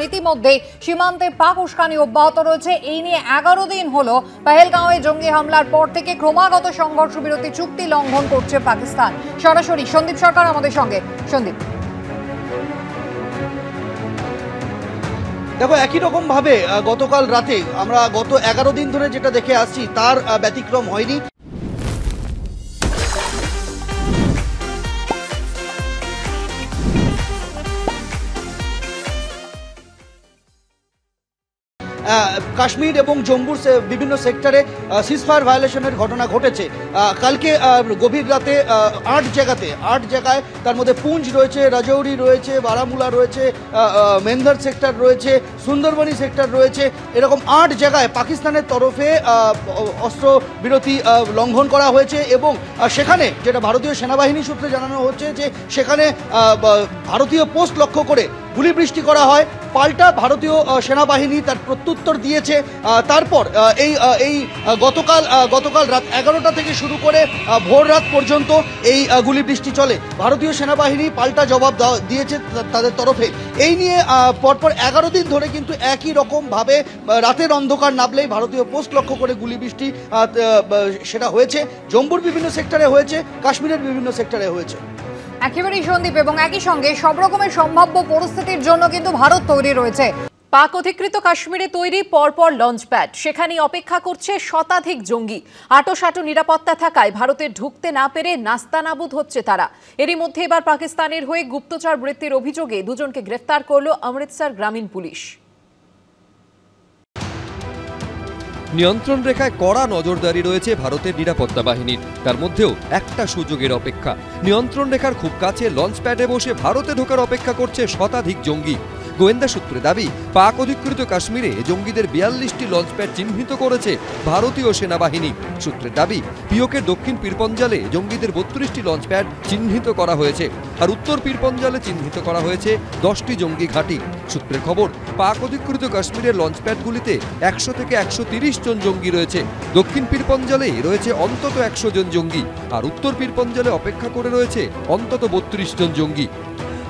ইতিমধ্যে সীমান্তে পাক উস্কানি অব্যাহত রয়েছে। এই নিয়ে 11 দিন হলো পহেলগাঁওয়ে জঙ্গি হামলার পর থেকে ক্রমাগত সংঘর্ষ বিরতি চুক্তি লঙ্ঘন করছে পাকিস্তান। সরাসরি সন্দীপ সরকার আমাদের সঙ্গে। সন্দীপ, দেখো, একই রকম ভাবে গতকাল রাতে আমরা গত 11 দিন ধরে যেটা দেখে আসছি তার ব্যতিক্রম হয়নি। কাশ্মীর এবং জম্মুর বিভিন্ন সেক্টরে সিজফায়ার ভায়োলেশনের ঘটনা ঘটেছে। কালকে গভীর রাতে 8 জায়গায়, তার মধ্যে পুঞ্চ রয়েছে, রাজৌরি রয়েছে, বারামুলা রয়েছে, মেন্ধার সেক্টর রয়েছে, সুন্দরবনী সেক্টর রয়েছে, এরকম 8 জায়গায় পাকিস্তানের তরফে অস্ত্র বিরতি লঙ্ঘন করা হয়েছে। এবং সেখানে যেটা ভারতীয় সেনাবাহিনী সূত্রে জানানো হচ্ছে যে সেখানে ভারতীয় পোস্ট লক্ষ্য করে গুলি বৃষ্টি করা হয়। পাল্টা ভারতীয় সেনাবাহিনী তার প্রত্যুত্তর দিয়েছে। তারপর এই গতকাল রাত 11টা থেকে শুরু করে ভোর রাত পর্যন্ত এই গুলি বৃষ্টি চলে। ভারতীয় সেনাবাহিনী পাল্টা জবাব দিয়েছে তাদের তরফে। এই নিয়ে পরপর 11 দিন ধরে কিন্তু একই রকমভাবে রাতের অন্ধকার নামলেই ভারতীয় পোস্ট লক্ষ্য করে গুলি বৃষ্টি সেটা হয়েছে। জম্মুর বিভিন্ন সেক্টরে হয়েছে, কাশ্মীরের বিভিন্ন সেক্টরে হয়েছে। একেবারেই সন্দীপ, এবং একই সঙ্গে সব রকমের সম্ভাব্য পরিস্থিতির জন্য কিন্তু ভারত তৈরি রয়েছে। পাক অধিকৃত কাশ্মীরে তৈরি পরপর লঞ্চপ্যাড, সেখানেই অপেক্ষা করছে শতাধিক জঙ্গি। আটোসাটো নিরাপত্তা থাকায় ভারতে ঢুকতে না পেরে নাস্তানাবুদ হচ্ছে তারা। এরই মধ্যে এবার পাকিস্তানের হয়ে গুপ্তচর বৃত্তির অভিযোগে দুজনকে গ্রেফতার করল অমৃতসর গ্রামীণ পুলিশ। নিয়ন্ত্রণ রেখায় কড়া নজরদারি রয়েছে ভারতের নিরাপত্তা বাহিনীর। তার মধ্যেও একটা সুযোগের অপেক্ষা। নিয়ন্ত্রণ রেখার খুব কাছে লঞ্চপ্যাডে বসে ভারতে ঢোকার অপেক্ষা করছে শতাধিক জঙ্গি। গোয়েন্দা সূত্রে দাবি, পাক অধিকৃত কাশ্মীরে জঙ্গিদের 42টি লঞ্চপ্যাড চিহ্নিত করেছে ভারতীয় সেনাবাহিনী। সূত্রের দাবি, পিওকের দক্ষিণ পীরপঞ্জালে জঙ্গিদের 32টি লঞ্চপ্যাড চিহ্নিত করা হয়েছে, আর উত্তর পীরপঞ্জালে চিহ্নিত করা হয়েছে 10টি জঙ্গি ঘাঁটি। সূত্রের খবর, পাক অধিকৃত কাশ্মীরের লঞ্চপ্যাডগুলিতে 100 থেকে 130 জন জঙ্গি রয়েছে। দক্ষিণ পীরপঞ্জালে রয়েছে অন্তত 100 জন জঙ্গি, আর উত্তর পীরপঞ্জালে অপেক্ষা করে রয়েছে অন্তত 32 জন জঙ্গি।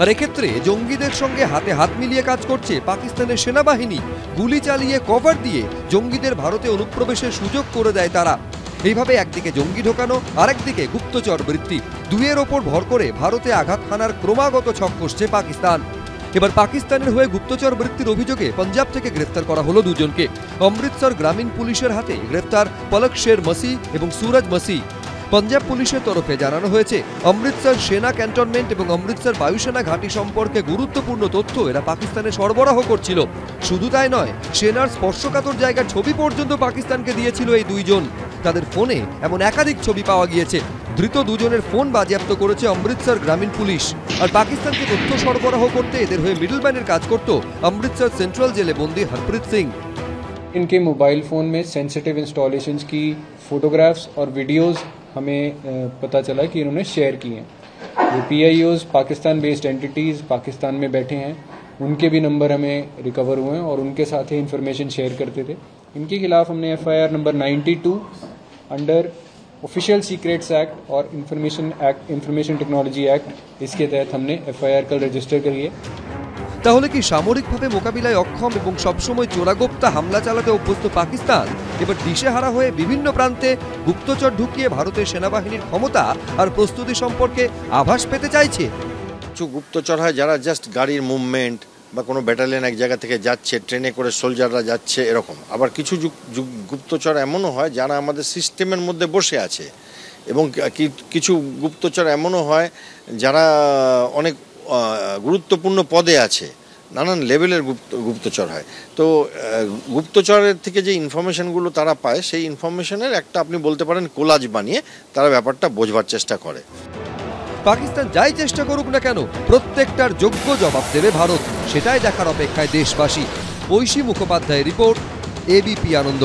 আর এক্ষেত্রে জঙ্গিদের সঙ্গে হাতে হাত মিলিয়ে কাজ করছে পাকিস্তানের সেনাবাহিনী। গুলি চালিয়ে কভার দিয়ে জঙ্গিদের ভারতে অনুপ্রবেশের সুযোগ করে দেয় তারা। এইভাবে একদিকে জঙ্গি ঢোকানো, আরেকদিকে গুপ্তচর বৃত্তি, দুইয়ের ওপর ভর করে ভারতে আঘাত হানার ক্রমাগত ছক কষছে পাকিস্তান। এবার পাকিস্তানের হয়ে গুপ্তচর বৃত্তির অভিযোগে পাঞ্জাব থেকে গ্রেফতার করা হলো দুজনকে। অমৃতসর গ্রামীণ পুলিশের হাতে গ্রেফতার পলক শের মসি এবং সুরজ মসি। পাঞ্জাব পুলিশের তরফে জানানো হয়েছে, অমৃতসর সেনা ক্যান্টনমেন্ট এবং অমৃতসর বায়ুসেনা ঘাঁটি সম্পর্কে গুরুত্বপূর্ণ তথ্য এরা পাকিস্তানে সরবরাহ করছিল। শুধু তাই নয়, সেনার স্পর্শকাতর জায়গার ছবি পর্যন্ত পাকিস্তানকে দিয়েছিল এই দুইজন। তাদের ফোনে এমন একাধিক ছবি পাওয়া গিয়েছে। ধৃত দুজনের ফোন বাজেয়াপ্ত করেছে অমৃতসর গ্রামীণ পুলিশ। আর পাকিস্তানকে তথ্য সরবরাহ করতে এদের হয়ে মিডলম্যানের কাজ করত অমৃতসর সেন্ট্রাল জেলে বন্দী হরপ্রীত সিং। इनके मोबाइल फ़ोन में सेंसिटिव इंस्टॉलेशंस की फ़ोटोग्राफ्स और वीडियोस हमें पता चला कि इन्होंने शेयर किए हैं। ये PIOs Pakistan based entities Pakistan में बैठे हैं, उनके भी नंबर हमें रिकवर हुए हैं और उनके साथ ही इन्फॉर्मेशन शेयर करते थे। इनके खिलाफ हमने FIR number 92 under official secrets act और इंफॉर्मेशन टेक्नोलॉजी एक्ट, इसके तहत हमने FIR कल रजिस्टर करी है। তাহলে কি সামরিকভাবে মোকাবিলায় অক্ষম এবং সবসময় চোরাগোপ্তা হামলা চালাতে অভ্যস্ত পাকিস্তান এবার দিশেহারা হয়ে বিভিন্ন প্রান্তে গুপ্তচর ঢুকিয়ে ভারতের সেনাবাহিনীর ক্ষমতা আর প্রস্তুতি সম্পর্কে আভাস পেতে চাইছে? কিছু গুপ্তচর হয় যারা জাস্ট গাড়ির মুভমেন্ট বা কোনো ব্যাটালিয়ন এক জায়গা থেকে যাচ্ছে, ট্রেনে করে সোলজাররা যাচ্ছে, এরকম। আবার কিছু গুপ্তচর এমনও হয় যারা আমাদের সিস্টেমের মধ্যে বসে আছে, এবং কিছু গুপ্তচর এমনও হয় যারা অনেক গুরুত্বপূর্ণ পদে আছে, নানান লেভেলের গুপ্তচর হয়। তো গুপ্তচরের থেকে যে ইনফরমেশনগুলো তারা পায়, সেই ইনফরমেশনের একটা আপনি বলতে পারেন কোলাজ বানিয়ে তারা ব্যাপারটা বোঝবার চেষ্টা করে। পাকিস্তান যাই চেষ্টা করুক না কেন, প্রত্যেকটার যোগ্য জবাব দেবে ভারত। সেটাই দেখার অপেক্ষায় দেশবাসী। ঐশী মুখোপাধ্যায়ের রিপোর্ট, ABP আনন্দ।